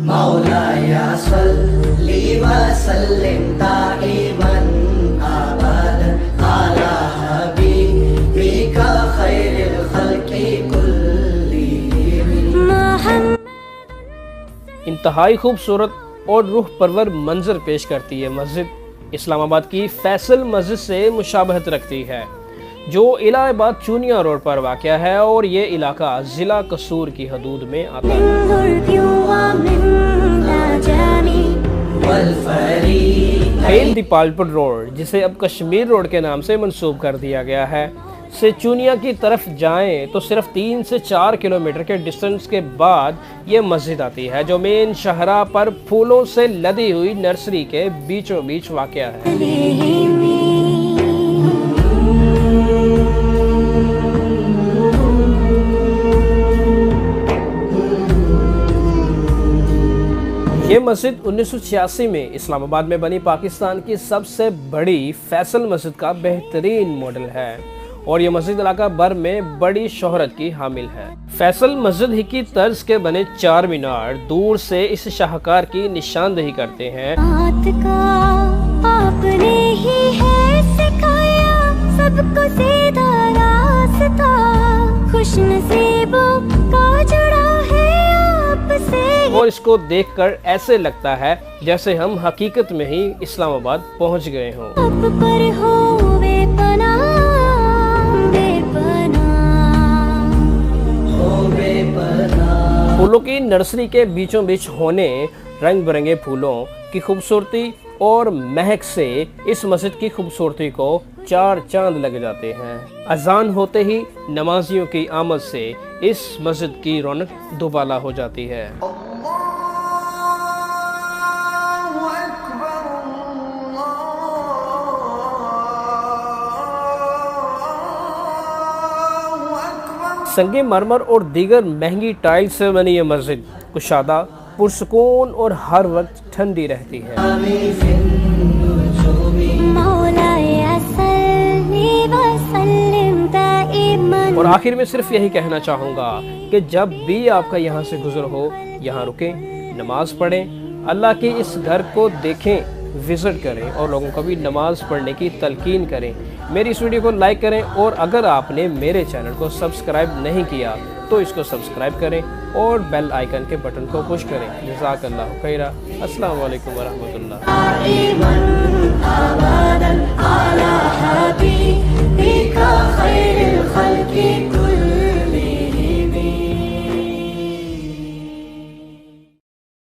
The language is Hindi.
मौलाया सल्ली व सल्लिम दाइमन अबदन अला हबीबिका खैरिल खल्क़ि कुल्लिहिम। इंतहाई खूबसूरत और रूह परवर मंजर पेश करती है मस्जिद। इस्लामाबाद की फैसल मस्जिद से मुशाबहत रखती है, जो इलाहाबाद चूनिया रोड पर वाक़या है, और ये इलाका ज़िला कसूर की हदूद में आता है। फेल दीपालपुर रोड, जिसे अब कश्मीर रोड के नाम से मंसूब कर दिया गया है, से चूनिया की तरफ जाएं तो सिर्फ 3 से 4 किलोमीटर के डिस्टेंस के बाद ये मस्जिद आती है, जो मेन शाहराह पर फूलों से लदी हुई नर्सरी के बीचों बीच वाक़या है। ये मस्जिद 1986 में इस्लामाबाद में बनी पाकिस्तान की सबसे बड़ी फैसल मस्जिद का बेहतरीन मॉडल है, और ये मस्जिद इलाका भर में बड़ी शोहरत की हामिल है। फैसल मस्जिद ही की तर्ज के बने 4 मीनार दूर से इस शाहकार की निशानदेही करते हैं। आपने ही है सिखाया सबको सीधा रास्ता, खुशनसीबों का जुड़ा है आपसे। और इसको देखकर ऐसे लगता है जैसे हम हकीकत में ही इस्लामाबाद पहुंच गए हों। फूलों की नर्सरी के बीचों बीच होने रंग बिरंगे फूलों की खूबसूरती और महक से इस मस्जिद की खूबसूरती को 4 चांद लग जाते हैं। अजान होते ही नमाजियों की आमद से इस मस्जिद की रौनक दुबाला हो जाती है। संगे मरमर और दीगर महंगी टाइल्स से बनी ये मस्जिद कुशादा, पुरसुकून और हर वक्त ठंडी रहती है। और आखिर में सिर्फ यही कहना चाहूँगा कि जब भी आपका यहाँ से गुजर हो, यहाँ रुकें, नमाज पढ़ें, अल्लाह के इस घर को देखें, विज़िट करें और लोगों को भी नमाज पढ़ने की तलकीन करें। मेरी इस वीडियो को लाइक करें, और अगर आपने मेरे चैनल को सब्सक्राइब नहीं किया तो इसको सब्सक्राइब करें और बेल आइकन के बटन को पुश करें। जज़ाकल्लाहु खैरा। अस्सलामु अलैकुम वरहमतुल्लाह।